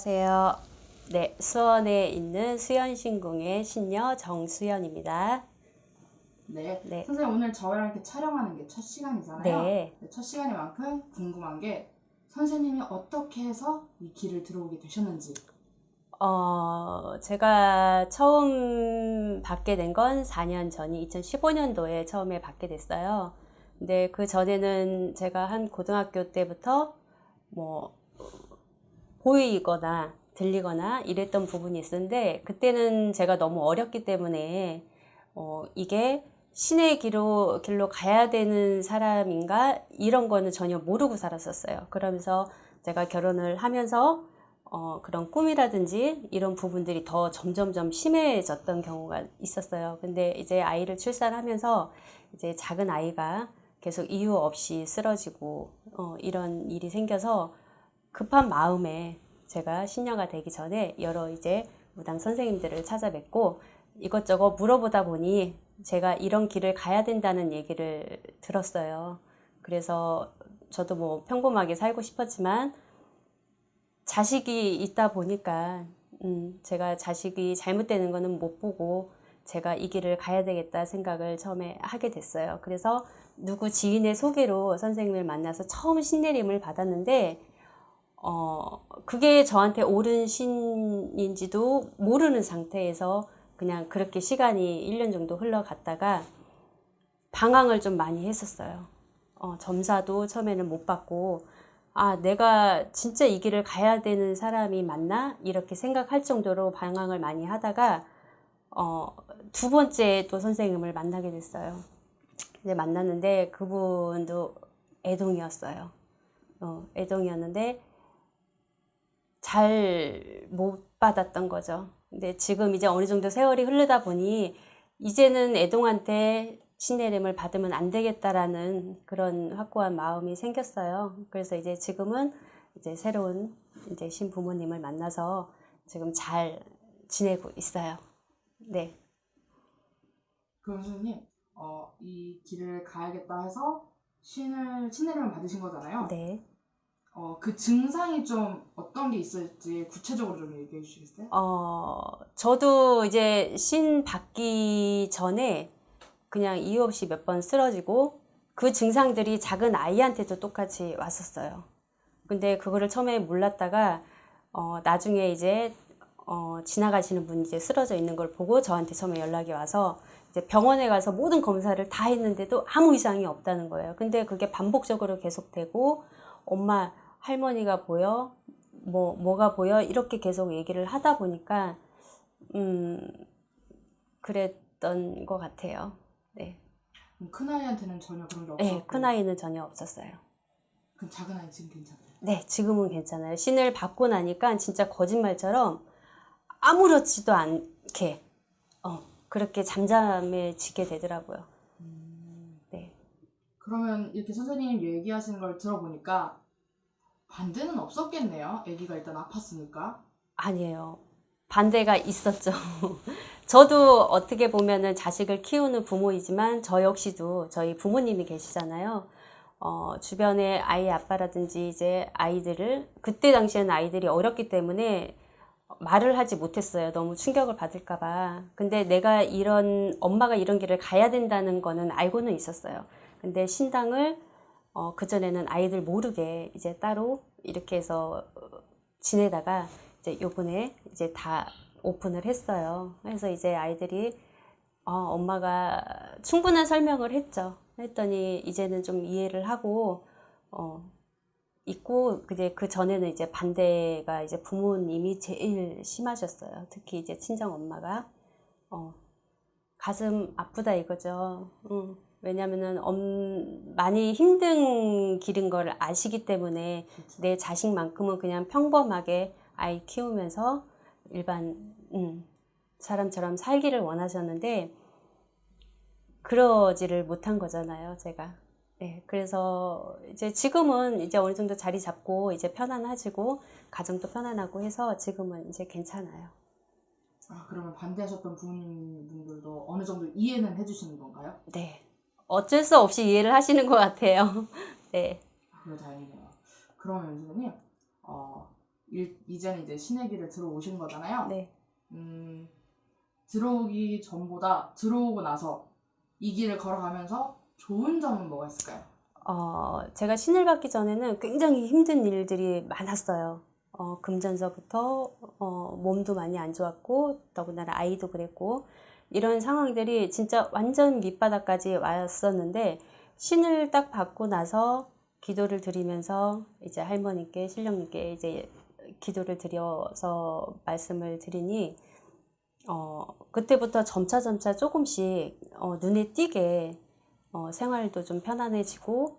안녕하세요. 네, 수원에 있는 수연신궁의 신녀 정수연입니다. 네, 네, 선생님 오늘 저희랑 이렇게 촬영하는 게 첫 시간이잖아요. 네. 네, 첫 시간인 만큼 궁금한 게 선생님이 어떻게 해서 이 길을 들어오게 되셨는지. 제가 처음 받게 된 건 4년 전이 2015년도에 처음에 받게 됐어요. 근데 그 전에는 제가 한 고등학교 때부터 뭐 보이거나 들리거나 이랬던 부분이 있었는데 그때는 제가 너무 어렸기 때문에 이게 신의 길로 가야 되는 사람인가 이런 거는 전혀 모르고 살았었어요. 그러면서 제가 결혼을 하면서 그런 꿈이라든지 이런 부분들이 더 점점점 심해졌던 경우가 있었어요. 근데 이제 아이를 출산하면서 이제 작은 아이가 계속 이유 없이 쓰러지고 이런 일이 생겨서 급한 마음에 제가 신녀가 되기 전에 여러 이제 무당 선생님들을 찾아뵙고 이것저것 물어보다 보니 제가 이런 길을 가야 된다는 얘기를 들었어요. 그래서 저도 뭐 평범하게 살고 싶었지만 자식이 있다 보니까 제가 자식이 잘못되는 거는 못 보고 제가 이 길을 가야 되겠다 생각을 처음에 하게 됐어요. 그래서 누구 지인의 소개로 선생님을 만나서 처음 신내림을 받았는데 그게 저한테 옳은 신인지도 모르는 상태에서 그냥 그렇게 시간이 1년 정도 흘러갔다가 방황을 좀 많이 했었어요. 점사도 처음에는 못 받고, 아, 내가 진짜 이 길을 가야 되는 사람이 맞나? 이렇게 생각할 정도로 방황을 많이 하다가, 두 번째 또 선생님을 만나게 됐어요. 이제 만났는데 그분도 애동이었어요. 애동이었는데, 잘 못 받았던 거죠. 근데 지금 이제 어느 정도 세월이 흐르다 보니 이제는 애동한테 신내림을 받으면 안 되겠다라는 그런 확고한 마음이 생겼어요. 그래서 이제 지금은 이제 새로운 이제 신부모님을 만나서 지금 잘 지내고 있어요. 네. 그럼 선생님, 이 길을 가야겠다 해서 신내림을 받으신 거잖아요. 네. 그 증상이 좀 어떤 게 있을지 구체적으로 좀 얘기해 주시겠어요? 저도 이제 신 받기 전에 그냥 이유 없이 몇 번 쓰러지고 그 증상들이 작은 아이한테도 똑같이 왔었어요. 근데 그거를 처음에 몰랐다가 나중에 이제 지나가시는 분이 이제 쓰러져 있는 걸 보고 저한테 처음에 연락이 와서 이제 병원에 가서 모든 검사를 다 했는데도 아무 이상이 없다는 거예요. 근데 그게 반복적으로 계속되고 엄마 할머니가 보여 뭐가 보여 이렇게 계속 얘기를 하다 보니까 음 그랬던 것 같아요. 네. 그럼 큰아이한테는 전혀 그런 게 네, 큰 없었고, 아이는 전혀 없었어요. 그럼 작은 아이 지금 괜찮아요? 네, 지금은 괜찮아요. 신을 받고 나니까 진짜 거짓말처럼 아무렇지도 않게 그렇게 잠잠해지게 되더라고요. 네. 그러면 이렇게 선생님 얘기하시는 걸 들어보니까 반대는 없었겠네요. 아기가 일단 아팠으니까. 아니에요. 반대가 있었죠. 저도 어떻게 보면은 자식을 키우는 부모이지만 저 역시도 저희 부모님이 계시잖아요. 주변에 아이 아빠라든지 이제 아이들을 그때 당시에는 아이들이 어렸기 때문에 말을 하지 못했어요. 너무 충격을 받을까봐. 근데 내가 엄마가 이런 길을 가야 된다는 거는 알고는 있었어요. 근데 신당을, 그전에는 아이들 모르게 이제 따로 이렇게 해서 지내다가 이제 요번에 이제 다 오픈을 했어요. 그래서 이제 아이들이, 엄마가 충분한 설명을 했죠. 했더니 이제는 좀 이해를 하고, 어, 있고 근데 그 전에는 이제 반대가 이제 부모님이 제일 심하셨어요. 특히 이제 친정 엄마가 가슴 아프다 이거죠. 왜냐면은 많이 힘든 길인 걸 아시기 때문에 그렇죠. 내 자식만큼은 그냥 평범하게 아이 키우면서 일반 사람처럼 살기를 원하셨는데 그러지를 못한 거잖아요, 제가. 네, 그래서 이제 지금은 이제 어느 정도 자리 잡고 이제 편안해지고 가정도 편안하고 해서 지금은 이제 괜찮아요. 그러면 반대하셨던 부모님분들도 어느 정도 이해는 해주시는 건가요? 네. 어쩔 수 없이 이해를 하시는 것 같아요. 네. 그래 다행이네요. 그러면 선생님, 어, 이제는 이제 신의 길을 들어오신 거잖아요. 네. 들어오기 전보다 들어오고 나서 이 길을 걸어가면서 좋은 점은 뭐가 있을까요? 제가 신을 받기 전에는 굉장히 힘든 일들이 많았어요. 금전서부터 몸도 많이 안 좋았고 더군다나 아이도 그랬고 이런 상황들이 진짜 완전 밑바닥까지 왔었는데 신을 딱 받고 나서 기도를 드리면서 이제 할머니께 신령님께 이제 기도를 드려서 말씀을 드리니 그때부터 점차 조금씩 눈에 띄게 생활도 좀 편안해지고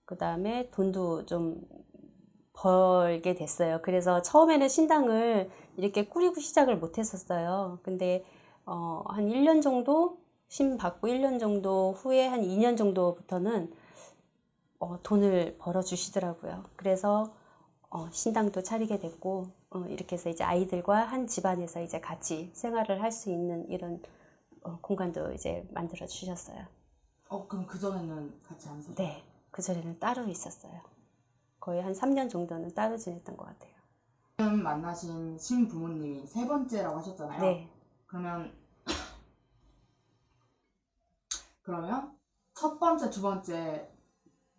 그 다음에 돈도 좀 벌게 됐어요. 그래서 처음에는 신당을 이렇게 꾸리고 시작을 못 했었어요. 근데 한 1년 정도 신 받고 1년 정도 후에 한 2년 정도부터는 돈을 벌어 주시더라고요. 그래서 신당도 차리게 됐고 이렇게 해서 이제 아이들과 한 집안에서 이제 같이 생활을 할 수 있는 이런 공간도 이제 만들어 주셨어요. 그럼 그전에는 같이 안 사셨어요? 네, 그전에는 따로 있었어요. 거의 한 3년 정도는 따로 지냈던 것 같아요. 지금 만나신 신부모님이 세 번째라고 하셨잖아요. 네. 그러면 첫 번째, 두 번째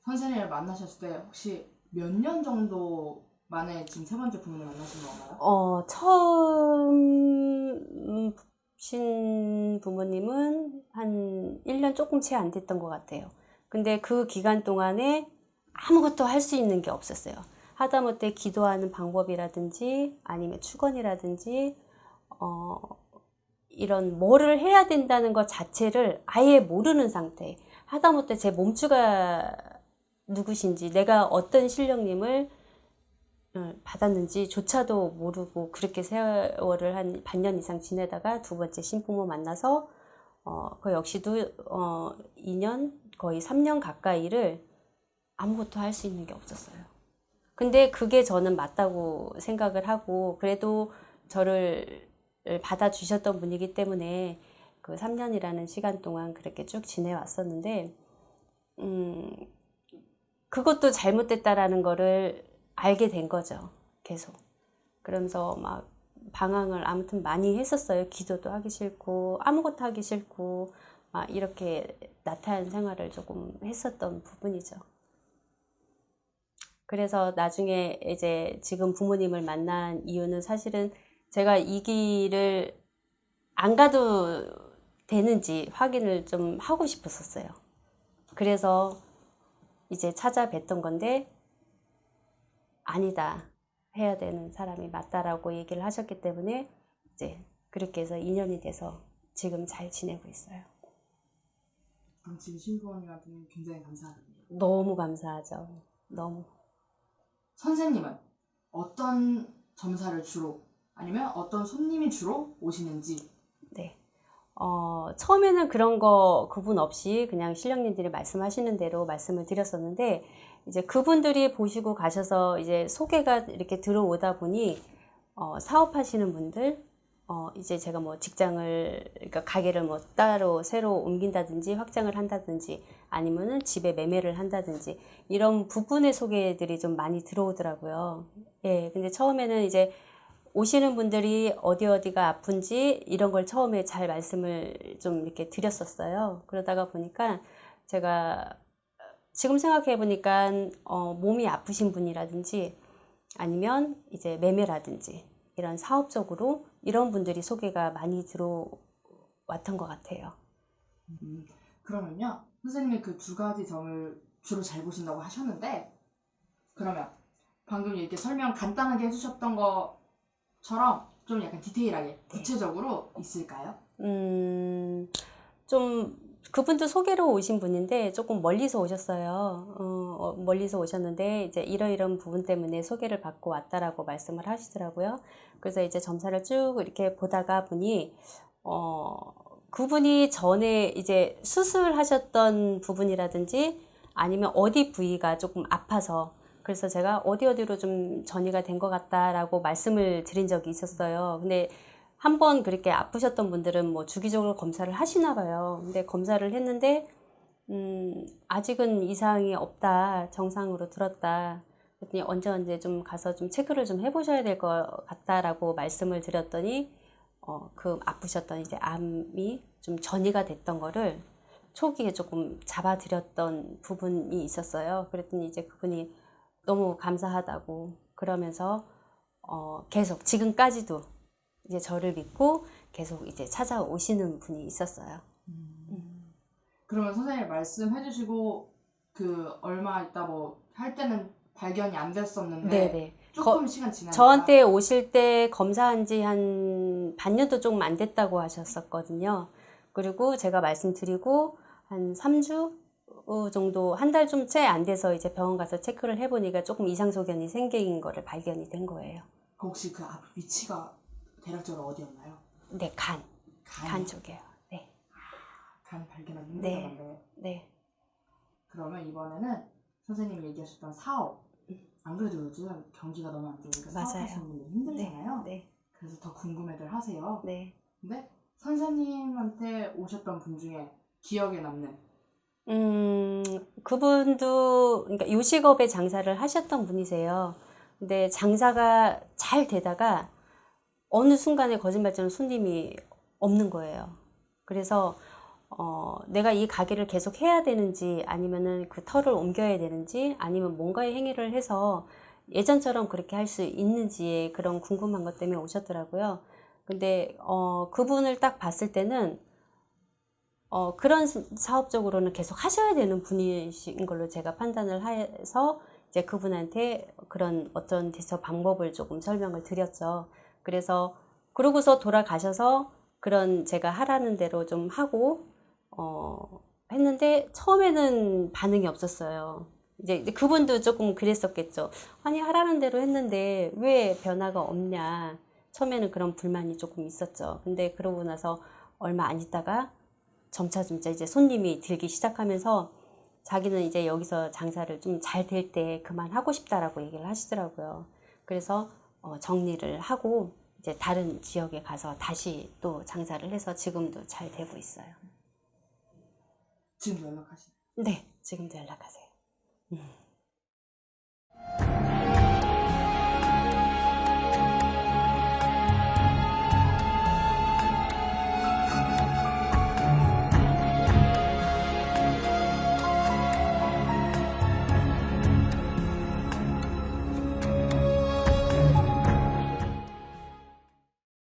선생님을 만나셨을 때 혹시 몇 년 정도 만에 지금 세 번째 부모님 만나신 건가요? 처음 신 부모님은 한 1년 조금 채 안 됐던 것 같아요. 근데 그 기간 동안에 아무것도 할 수 있는 게 없었어요. 하다못해 기도하는 방법이라든지 아니면 축원이라든지 이런 뭐를 해야 된다는 것 자체를 아예 모르는 상태. 하다못해 제 몸주가 누구신지 내가 어떤 신령님을 받았는지조차도 모르고 그렇게 세월을 한 반년 이상 지내다가 두 번째 신부모 만나서 그 역시도 2년 거의 3년 가까이를 아무것도 할 수 있는 게 없었어요. 근데 그게 저는 맞다고 생각을 하고 그래도 저를 받아주셨던 분이기 때문에 그 3년이라는 시간 동안 그렇게 쭉 지내왔었는데 그것도 잘못됐다라는 거를 알게 된 거죠. 계속. 그러면서 막 방황을 아무튼 많이 했었어요. 기도도 하기 싫고 아무것도 하기 싫고 막 이렇게 나태한 생활을 조금 했었던 부분이죠. 그래서 나중에 이제 지금 부모님을 만난 이유는 사실은 제가 이 길을 안 가도 되는지 확인을 좀 하고 싶었었어요. 그래서 이제 찾아뵀던 건데 아니다. 해야 되는 사람이 맞다라고 얘기를 하셨기 때문에 이제 그렇게 해서 2년이 돼서 지금 잘 지내고 있어요. 그럼 지금 신부모님한테는 굉장히 감사하겠네요. 너무 감사하죠. 너무. 선생님은 어떤 점사를 주로 아니면 어떤 손님이 주로 오시는지? 네. 처음에는 그런 거 구분 없이 그냥 신령님들이 말씀하시는 대로 말씀을 드렸었는데 이제 그분들이 보시고 가셔서 이제 소개가 이렇게 들어오다 보니 사업하시는 분들 이제 제가 뭐 직장을 그러니까 가게를 뭐 따로 새로 옮긴다든지 확장을 한다든지 아니면은 집에 매매를 한다든지 이런 부분의 소개들이 좀 많이 들어오더라고요. 예, 근데 처음에는 이제 오시는 분들이 어디가 아픈지 이런 걸 처음에 잘 말씀을 좀 이렇게 드렸었어요. 그러다가 보니까 제가 지금 생각해 보니까 몸이 아프신 분이라든지 아니면 이제 매매라든지 이런 사업적으로 이런 분들이 소개가 많이 들어왔던 것 같아요. 그러면요, 선생님이 그 두 가지 점을 주로 잘 보신다고 하셨는데, 그러면 방금 이렇게 설명 간단하게 해주셨던 것처럼 좀 약간 디테일하게 구체적으로 있을까요? 좀 그분도 소개로 오신 분인데 조금 멀리서 오셨어요. 멀리서 오셨는데 이제 이런 부분 때문에 소개를 받고 왔다라고 말씀을 하시더라고요. 그래서 이제 점사를 쭉 이렇게 보다가 보니 그분이 전에 이제 수술하셨던 부분이라든지 아니면 어디 부위가 조금 아파서 그래서 제가 어디로 좀 전이가 된 것 같다라고 말씀을 드린 적이 있었어요. 근데 한번 그렇게 아프셨던 분들은 뭐 주기적으로 검사를 하시나 봐요. 근데 검사를 했는데 아직은 이상이 없다, 정상으로 들었다. 그랬더니 언제 좀 가서 좀 체크를 좀 해보셔야 될 것 같다라고 말씀을 드렸더니 그 아프셨던 이제 암이 좀 전이가 됐던 거를 초기에 조금 잡아드렸던 부분이 있었어요. 그랬더니 이제 그분이 너무 감사하다고 그러면서 계속 지금까지도 이제 저를 믿고 계속 이제 찾아오시는 분이 있었어요. 그러면 선생님 말씀해주시고 그 얼마 있다 뭐 할 때는 발견이 안 됐었는데 네네. 조금 시간 지나니까 저한테 오실 때 검사한 지 한 반년도 조금 안 됐다고 하셨었거든요. 그리고 제가 말씀드리고 한 3주 정도, 한 달 좀 채 안 돼서 이제 병원 가서 체크를 해보니까 조금 이상소견이 생긴 거를 발견이 된 거예요. 혹시 그 앞 위치가 대략적으로 어디였나요? 네, 간 간이요? 쪽이에요. 네. 간 발견하기 네. 힘들다던데. 네. 그러면 이번에는 선생님이 얘기하셨던 사업, 안 그래도 요즘 경기가 너무 안 좋으니까 맞아요. 사업하시는 분들 힘들잖아요. 네. 그래서 더 궁금해들 하세요. 네. 근데 선생님한테 오셨던 분 중에 기억에 남는 그분도 그러니까 요식업에 장사를 하셨던 분이세요. 근데 장사가 잘 되다가 어느 순간에 거짓말처럼 손님이 없는 거예요. 그래서 내가 이 가게를 계속 해야 되는지 아니면은 그 터를 옮겨야 되는지 아니면 뭔가의 행위를 해서 예전처럼 그렇게 할 수 있는지에 그런 궁금한 것 때문에 오셨더라고요. 근데 그분을 딱 봤을 때는 그런 사업적으로는 계속 하셔야 되는 분이신 걸로 제가 판단을 해서 이제 그분한테 그런 어떤 대처 방법을 조금 설명을 드렸죠. 그래서 그러고서 돌아가셔서 그런 제가 하라는 대로 좀 하고 했는데 처음에는 반응이 없었어요. 이제 그분도 조금 그랬었겠죠. 아니 하라는 대로 했는데 왜 변화가 없냐. 처음에는 그런 불만이 조금 있었죠. 근데 그러고 나서 얼마 안 있다가 점차 이제 손님이 들기 시작하면서 자기는 이제 여기서 장사를 좀 잘 될 때 그만하고 싶다라고 얘기를 하시더라고요. 그래서 정리를 하고 이제 다른 지역에 가서 다시 또 장사를 해서 지금도 잘 되고 있어요. 지금도 연락하시나요? 네, 지금도 연락하세요.